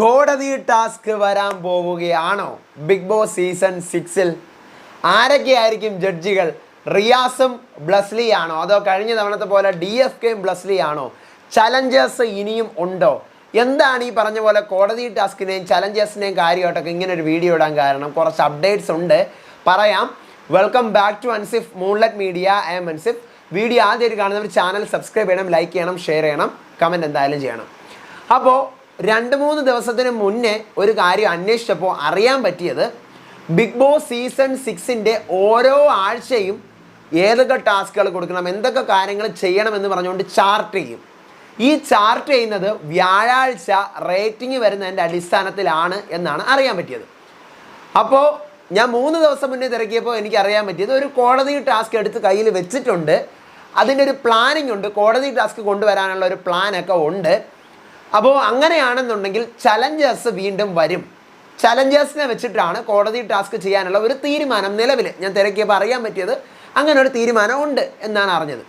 കോടതി ടാസ്ക് വരാൻ പോവുകയാണോ ബിഗ് ബോസ് സീസൺ 6-ൽ? ആരൊക്കെയായിരിക്കും ജഡ്ജികൾ? റിയാസും ബ്ലസ്ലി ആണോ, അതോ കഴിഞ്ഞ തവണത്തെ പോലെ DFKയും ബ്ലസ്ലി ആണോ? ചലഞ്ചേഴ്സ് ഇനിയും ഉണ്ടോ? എന്താണ് ഈ പറഞ്ഞ പോലെ കോടതി ടാസ്കിനെയും ചലഞ്ചേഴ്സിനെയും കാര്യമായിട്ടൊക്കെ ഇങ്ങനെ ഒരു വീഡിയോ ഇടാൻ കാരണം? കുറച്ച് അപ്ഡേറ്റ്സ് ഉണ്ട്, പറയാം. Welcome back to Ansif moonlight media. I am Ansif. Video ആദ്യമായിട്ട് കാണുന്നവർ ചാനൽ സബ്സ്ക്രൈബ് ചെയ്യണം, ലൈക്ക് ചെയ്യണം, ഷെയർ ചെയ്യണം, കമൻറ്റ് എന്തായാലും ചെയ്യണം. അപ്പോൾ 2-3 ദിവസത്തിന് മുന്നേ ഒരു കാര്യം അന്വേഷിച്ചപ്പോൾ അറിയാൻ പറ്റിയത്, ബിഗ് ബോസ് സീസൺ 6-ൻ്റെ ഓരോ ആഴ്ചയും ഏതൊക്കെ ടാസ്കുകൾ കൊടുക്കണം, എന്തൊക്കെ കാര്യങ്ങൾ ചെയ്യണമെന്ന് പറഞ്ഞുകൊണ്ട് ചാർട്ട് ചെയ്യും. ഈ ചാർട്ട് ചെയ്യുന്നത് വ്യാഴാഴ്ച റേറ്റിംഗ് വരുന്നതിൻ്റെ അടിസ്ഥാനത്തിലാണ് എന്നാണ് അറിയാൻ പറ്റിയത്. അപ്പോൾ ഞാൻ 3 ദിവസം മുന്നേ തിരക്കിയപ്പോൾ എനിക്കറിയാൻ പറ്റിയത്, ഒരു കോടതി ടാസ്ക് എടുത്ത് കയ്യിൽ വെച്ചിട്ടുണ്ട്, അതിൻ്റെ ഒരു പ്ലാനിങ് ഉണ്ട്, കോടതി ടാസ്ക് കൊണ്ടുവരാനുള്ള ഒരു പ്ലാനൊക്കെ ഉണ്ട്. അപ്പോൾ അങ്ങനെയാണെന്നുണ്ടെങ്കിൽ ചലഞ്ചേഴ്സ് വീണ്ടും വരും. ചലഞ്ചേഴ്സിനെ വെച്ചിട്ടാണ് കോടതി ടാസ്ക് ചെയ്യാനുള്ള ഒരു തീരുമാനം നിലവിൽ ഞാൻ തിരക്കിയപ്പോൾ അറിയാൻ പറ്റിയത്. അങ്ങനെ ഒരു തീരുമാനം ഉണ്ട് എന്നാണ് അറിഞ്ഞത്.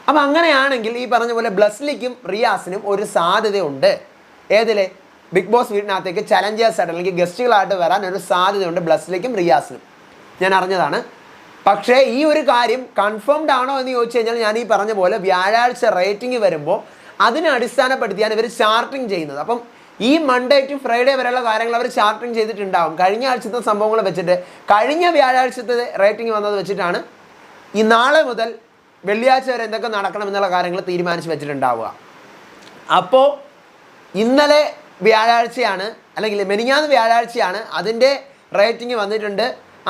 അപ്പോൾ അങ്ങനെയാണെങ്കിൽ ഈ പറഞ്ഞ പോലെ ബ്ലസ്ലിക്കും റിയാസിനും ഒരു സാധ്യതയുണ്ട്. ഏതിലെ? ബിഗ് ബോസ് വീടിനകത്തേക്ക് ചലഞ്ചേഴ്സായിട്ട് അല്ലെങ്കിൽ ഗസ്റ്റുകളായിട്ട് വരാൻ ഒരു സാധ്യതയുണ്ട് ബ്ലസ്ലിക്കും റിയാസിനും. ഞാൻ അറിഞ്ഞതാണ്. പക്ഷേ ഈ ഒരു കാര്യം കൺഫേംഡ് ആണോ എന്ന് ചോദിച്ചു കഴിഞ്ഞാൽ, ഞാൻ ഈ പറഞ്ഞ പോലെ വ്യാഴാഴ്ച റേറ്റിംഗ് വരുമ്പോൾ അതിനെ അടിസ്ഥാനപ്പെടുത്തിയാണ് ഇവർ ചാർട്ടിങ് ചെയ്യുന്നത്. അപ്പം ഈ മൺഡേ ടു ഫ്രൈഡേ വരെയുള്ള കാര്യങ്ങൾ അവർ ചാർട്ടിങ് ചെയ്തിട്ടുണ്ടാവും. കഴിഞ്ഞ ആഴ്ചത്തെ സംഭവങ്ങൾ വെച്ചിട്ട്, കഴിഞ്ഞ വ്യാഴാഴ്ചത്തെ റേറ്റിംഗ് വന്നത് വെച്ചിട്ടാണ് ഈ നാളെ മുതൽ വെള്ളിയാഴ്ച വരെ എന്തൊക്കെ നടക്കണം എന്നുള്ള കാര്യങ്ങൾ തീരുമാനിച്ച് വെച്ചിട്ടുണ്ടാവുക. അപ്പോൾ ഇന്നലെ വ്യാഴാഴ്ചയാണ്, അല്ലെങ്കിൽ മെനിഞ്ഞാന്ന് വ്യാഴാഴ്ചയാണ്, അതിൻ്റെ റേറ്റിംഗ് വന്നിട്ടുണ്ട്.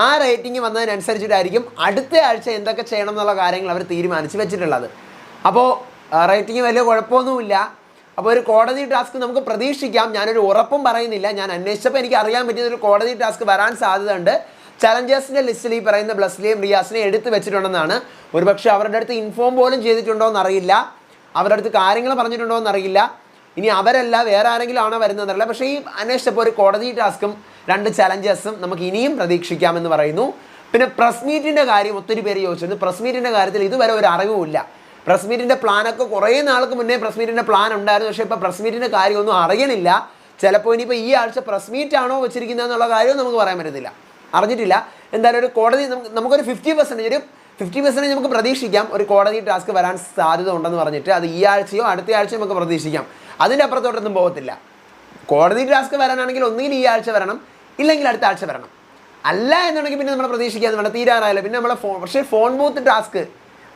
ആ റേറ്റിംഗ് വന്നതിനനുസരിച്ചിട്ടായിരിക്കും അടുത്ത ആഴ്ച എന്തൊക്കെ ചെയ്യണം എന്നുള്ള കാര്യങ്ങൾ അവർ തീരുമാനിച്ച് വെച്ചിട്ടുള്ളത്. അപ്പോൾ റേറ്റിംഗ് വലിയ കുഴപ്പമൊന്നുമില്ല. അപ്പോൾ ഒരു കോടതി ടാസ്ക് നമുക്ക് പ്രതീക്ഷിക്കാം. ഞാനൊരു ഉറപ്പും പറയുന്നില്ല. ഞാൻ അന്വേഷിച്ചപ്പോൾ എനിക്ക് അറിയാൻ പറ്റിയത് ഒരു കോടതി ടാസ്ക് വരാൻ സാധ്യതയുണ്ട്. ചലഞ്ചേഴ്സിൻ്റെ ലിസ്റ്റിൽ ഈ പറയുന്ന ബ്ലസ്ലിയും റിയാസിനെയും എടുത്ത് വെച്ചിട്ടുണ്ടെന്നാണ്. ഒരുപക്ഷെ അവരുടെ അടുത്ത് ഇൻഫോം പോലും ചെയ്തിട്ടുണ്ടോ എന്നറിയില്ല, അവരുടെ അടുത്ത് കാര്യങ്ങൾ പറഞ്ഞിട്ടുണ്ടോ എന്നറിയില്ല. ഇനി അവരല്ല വേറെ ആരെങ്കിലും ആണോ വരുന്നതെന്നറിയില്ല. പക്ഷേ ഈ അന്വേഷിച്ചപ്പോൾ ഒരു കോടതി ടാസ്കും 2 ചലഞ്ചേഴ്സും നമുക്ക് ഇനിയും പ്രതീക്ഷിക്കാമെന്ന് പറയുന്നു. പിന്നെ പ്രസ് മീറ്റിൻ്റെ കാര്യം ഒത്തിരി പേര് ചോദിച്ചിരുന്നു. പ്രസ് മീറ്റിൻ്റെ കാര്യത്തിൽ ഇതുവരെ ഒരു അറിവുമില്ല. പ്രസ് മീറ്റിൻ്റെ പ്ലാനൊക്കെ കുറേ നാൾക്ക് മുന്നേ പ്രസ് മീറ്റിൻ്റെ പ്ലാൻ ഉണ്ടായിരുന്നു. പക്ഷേ ഇപ്പോൾ പ്രസ് മീറ്റിൻ്റെ കാര്യമൊന്നും അറിയണില്ല. ചിലപ്പോൾ ഇനിയിപ്പോൾ ഈ ആഴ്ച പ്രസ് മീറ്റ് ആണോ വെച്ചിരിക്കുന്നത് എന്നുള്ള കാര്യവും നമുക്ക് പറയാൻ പറ്റത്തില്ല, അറിഞ്ഞിട്ടില്ല. എന്തായാലും ഒരു കോടതി നമുക്കൊരു 50% നമുക്ക് പ്രതീക്ഷിക്കാം. ഒരു കോടതി ടാസ്ക് വരാൻ സാധ്യത ഉണ്ടെന്ന് പറഞ്ഞിട്ട് അത് ഈ ആഴ്ചയോ അടുത്ത ആഴ്ചയോ നമുക്ക് പ്രതീക്ഷിക്കാം. അതിൻ്റെ അപ്പുറത്തോട്ടൊന്നും പോകത്തില്ല. കോടതി ടാസ്ക് വരാനാണെങ്കിൽ ഒന്നുകിൽ ഈ ആഴ്ച വരണം, ഇല്ലെങ്കിൽ അടുത്ത ആഴ്ച വരണം. അല്ല എന്നുണ്ടെങ്കിൽ പിന്നെ നമ്മൾ പ്രതീക്ഷിക്കാതെ വേണം, തീരാറായാലും പിന്നെ നമ്മളെ പക്ഷേ ഫോൺ ബൂത്ത് ടാസ്ക്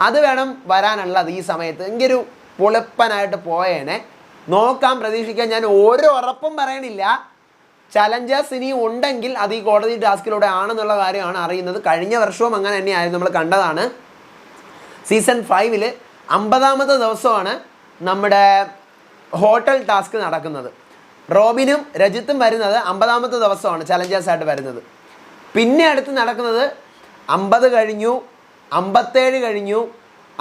അത് വേണം വരാനുള്ളത് ഈ സമയത്ത്. എങ്കിലൊരു പൊളിപ്പനായിട്ട് പോയേനെ. നോക്കാം, പ്രതീക്ഷിക്കാം. ഞാൻ ഓരോ ഉറപ്പും പറയണില്ല. ചലഞ്ചേഴ്സ് ഇനിയും ഉണ്ടെങ്കിൽ അത് ഈ കോടതി ടാസ്കിലൂടെ ആണെന്നുള്ള കാര്യമാണ് അറിയുന്നത്. കഴിഞ്ഞ വർഷവും അങ്ങനെ തന്നെയായിരുന്നു, നമ്മൾ കണ്ടതാണ്. സീസൺ 5-ൽ 50ാമത്തെ ദിവസമാണ് നമ്മുടെ ഹോട്ടൽ ടാസ്ക് നടക്കുന്നത്. റോബിനും രജിത്തും വരുന്നത് 50ാമത്തെ ദിവസമാണ് ചലഞ്ചേഴ്സായിട്ട് വരുന്നത്. പിന്നെ അടുത്ത് നടക്കുന്നത് 50 കഴിഞ്ഞു, 57 കഴിഞ്ഞു,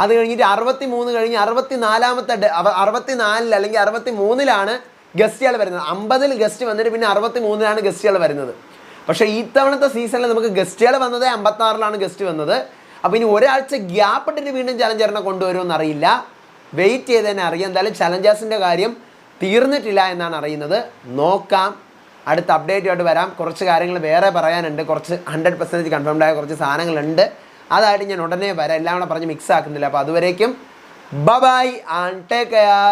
അത് കഴിഞ്ഞിട്ട് 63 കഴിഞ്ഞ് 64 അല്ലെങ്കിൽ 63-ലാണ് ഗസ്റ്റുകൾ വരുന്നത്. 50-ൽ ഗസ്റ്റ് വന്നിട്ട് പിന്നെ 63-ലാണ് ഗസ്റ്റുകൾ വരുന്നത്. പക്ഷേ ഇത്തവണത്തെ സീസണിൽ നമുക്ക് ഗസ്റ്റുകൾ വന്നത് 56-ലാണ് ഗസ്റ്റ് വന്നത്. അപ്പോൾ ഇനി ഒരാഴ്ച ഗ്യാപ്പ് ഇട്ടിട്ട് വീണ്ടും ചലഞ്ചറിനെ കൊണ്ടുവരുമെന്ന് അറിയില്ല. വെയിറ്റ് ചെയ്ത് തന്നെ അറിയാം. എന്തായാലും ചലഞ്ചേഴ്സിൻ്റെ കാര്യം തീർന്നിട്ടില്ല എന്നാണ് അറിയുന്നത്. നോക്കാം, അടുത്ത അപ്ഡേറ്റുമായിട്ട് വരാം. കുറച്ച് കാര്യങ്ങൾ വേറെ പറയാനുണ്ട്, കുറച്ച് 100% കൺഫേംഡ് ആയ കുറച്ച് സാധനങ്ങളുണ്ട്. അതായിട്ട് ഞാൻ ഉടനെ വരാം. എല്ലാം കൂടെ പറഞ്ഞ് മിക്സ് ആക്കുന്നില്ല. അപ്പോൾ അതുവരേക്കും ബൈ ആൻഡ് ടേക്ക് കെയർ.